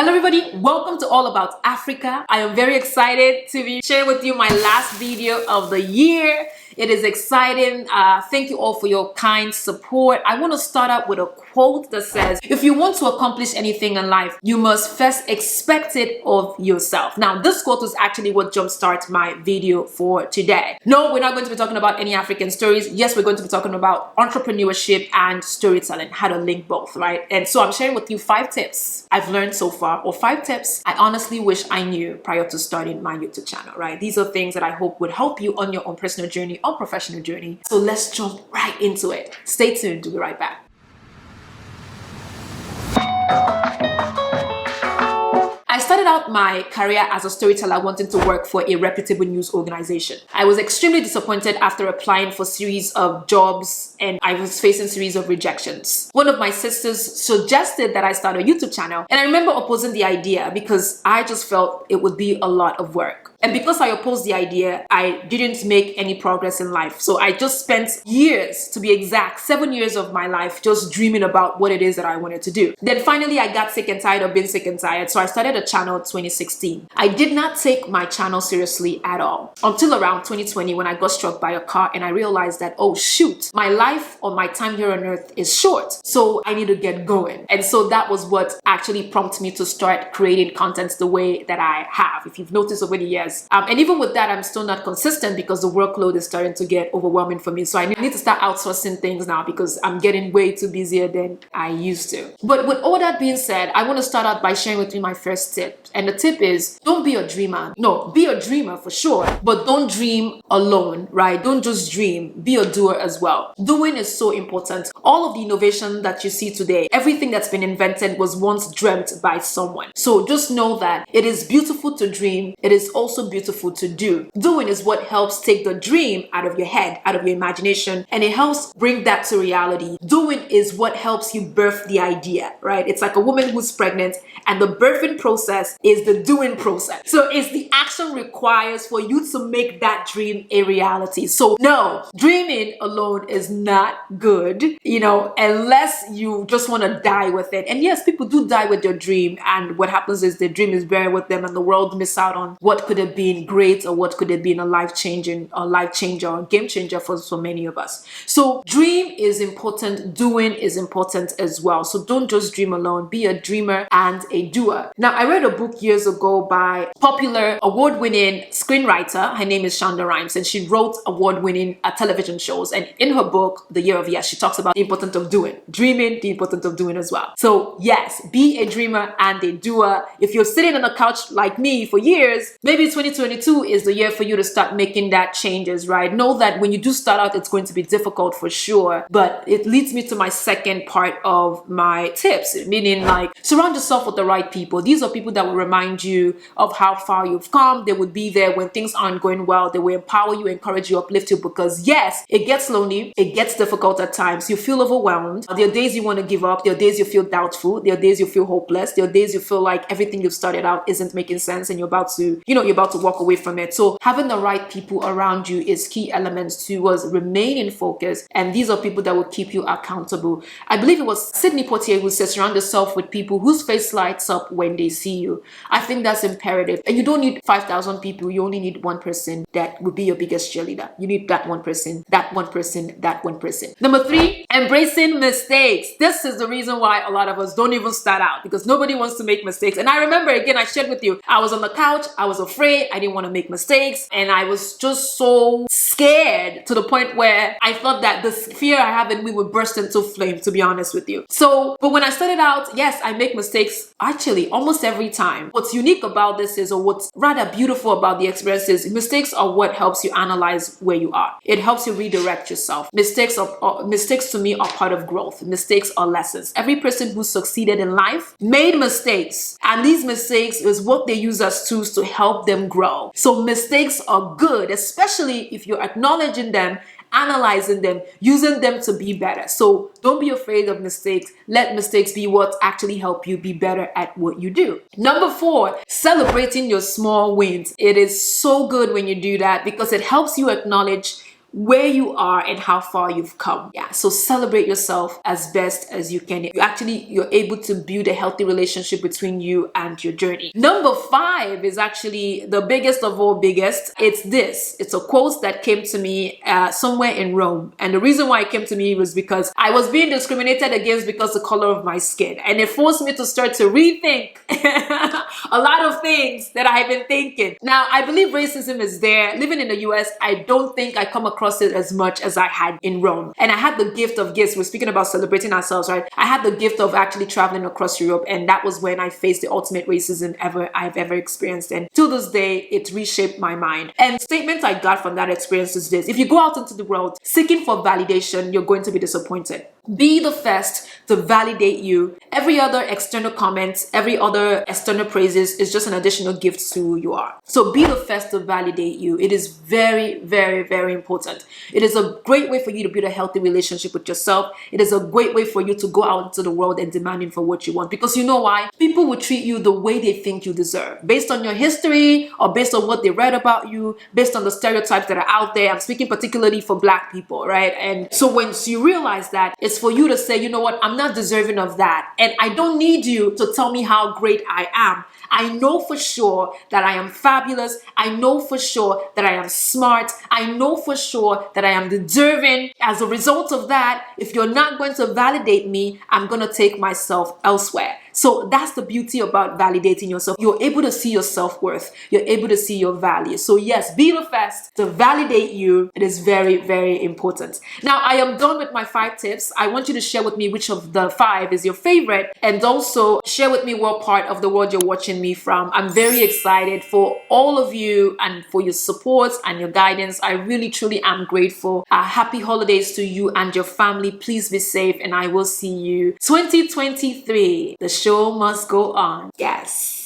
Hello everybody, welcome to All About Africa. I am very excited to be sharing with you my last video of the year. It is exciting. Thank you all for your kind support. I want to start out with a quote that says, if you want to accomplish anything in life, you must first expect it of yourself. Now, this quote is actually what jumpstarts my video for today. No, we're not going to be talking about any African stories. Yes, we're going to be talking about entrepreneurship and storytelling, how to link both, right? And so I'm sharing with you 5 tips I've learned so far, or 5 tips I honestly wish I knew prior to starting my YouTube channel, right? These are things that I hope would help you on your own personal journey or professional journey. So let's jump right into it. Stay tuned. We'll be right back. I started out my career as a storyteller wanting to work for a reputable news organization. I was extremely disappointed after applying for a series of jobs and I was facing a series of rejections. One of my sisters suggested that I start a YouTube channel, and I remember opposing the idea because I just felt it would be a lot of work. And because I opposed the idea, I didn't make any progress in life. So I just spent years, to be exact, 7 years of my life just dreaming about what it is that I wanted to do. Then finally, I got sick and tired of being sick and tired. So I started a channel in 2016. I did not take my channel seriously at all until around 2020 when I got struck by a car and I realized that, oh shoot, my life or my time here on earth is short. So I need to get going. And so that was what actually prompted me to start creating content the way that I have. If you've noticed over the years, and even with that, I'm still not consistent because the workload is starting to get overwhelming for me. So I need to start outsourcing things now because I'm getting way too busier than I used to. But with all that being said, I want to start out by sharing with you my first tip. And the tip is, don't be a dreamer. No, be a dreamer for sure, but don't dream alone, right? Don't just dream, be a doer as well. Doing is so important. All of the innovation that you see today, everything that's been invented was once dreamt by someone. So just know that it is beautiful to dream. It is also beautiful to do. Doing is what helps take the dream out of your head, out of your imagination, and it helps bring that to reality. Doing is what helps you birth the idea, right? It's like a woman who's pregnant and the birthing process is the doing process. So it's the action requires for you to make that dream a reality. So no, dreaming alone is not good, unless you just want to die with it. And yes, people do die with their dream, and what happens is the dream is buried with them and the world miss out on what could have been great or what could have been a life changer or game changer for many of us. So dream is important, doing is important as well. So don't just dream alone, be a dreamer and a doer. Now, I read a book years ago by popular award-winning screenwriter. Her name is Shonda Rhimes, and she wrote award-winning television shows. And in her book, The Year of Yes, she talks about the importance of doing, dreaming, the importance of doing as well. So yes, be a dreamer and a doer. If you're sitting on a couch like me for years, maybe 2022 is the year for you to start making that changes, right? Know that when you do start out, it's going to be difficult for sure, but it leads me to my second part of my tips, meaning like surround yourself with the right people. These are people that will remind you of how far you've come. They would be there when things aren't going well. They will empower you, encourage you, uplift you, because yes, it gets lonely. It gets difficult at times. You feel overwhelmed. There are days you want to give up. There are days you feel doubtful. There are days you feel hopeless. There are days you feel like everything you've started out isn't making sense and you're about to walk away from it. So having the right people around you is key elements towards remaining focused. And these are people that will keep you accountable. I believe it was Sidney Poitier who says, surround yourself with people whose face lights up when they see you. I think that's imperative. And you don't need 5,000 people. You only need one person that will be your biggest cheerleader. You need that one person, that one person, that one person. Number 3, embracing mistakes. This is the reason why a lot of us don't even start out, because nobody wants to make mistakes. And I remember, again, I shared with you, I was on the couch, I was afraid, I didn't want to make mistakes, and I was just so scared to the point where I thought that the fear I have in me would burst into flame, to be honest with you. So, but when I started out, yes, I make mistakes actually almost every time. What's unique about this is, or what's rather beautiful about the experience is, mistakes are what helps you analyze where you are. It helps you redirect yourself. Mistakes to me are part of growth. Mistakes are lessons. Every person who succeeded in life made mistakes, and these mistakes is what they use as tools to help them grow. So mistakes are good, especially if you're acknowledging them, analyzing them, using them to be better. So don't be afraid of mistakes. Let mistakes be what actually help you be better at what you do. Number 4, celebrating your small wins. It is so good when you do that because it helps you acknowledge where you are and how far you've come. Yeah, so celebrate yourself as best as you can. You're able to build a healthy relationship between you and your journey. Number 5 is actually the biggest of all biggest. It's this. It's a quote that came to me somewhere in Rome. And the reason why it came to me was because I was being discriminated against because of the color of my skin. And it forced me to start to rethink a lot of things that I've been thinking. Now, I believe racism is there. Living in the US, I don't think I come across it as much as I had in Rome. And I had the gift of gifts. We're speaking about celebrating ourselves, right? I had the gift of actually traveling across Europe, and that was when I faced the ultimate racism I've ever experienced. And to this day, it reshaped my mind. And statements I got from that experience is this: if you go out into the world seeking for validation, you're going to be disappointed. Be the first to validate you. Every other external comment, every other external praises is just an additional gift to who you are. So be the first to validate you. It is very, very, very important. It is a great way for you to build a healthy relationship with yourself. It is a great way for you to go out into the world and demanding for what you want. Because you know why? People will treat you the way they think you deserve. Based on your history or based on what they read about you, based on the stereotypes that are out there. I'm speaking particularly for Black people, right? And so once you realize that, it's for you to say, you know what, I'm not deserving of that. And I don't need you to tell me how great I am. I know for sure that I am fabulous. I know for sure that I am smart. I know for sure that I am deserving. As a result of that, if you're not going to validate me, I'm going to take myself elsewhere. So that's the beauty about validating yourself. You're able to see your self-worth. You're able to see your value. So yes, be the first to validate you. It is very, very important. Now, I am done with my 5 tips. I want you to share with me which of the 5 is your favorite, and also share with me what part of the world you're watching me from. I'm very excited for all of you and for your support and your guidance. I really, truly am grateful. Happy holidays to you and your family. Please be safe, and I will see you 2023. The show must go on. Yes.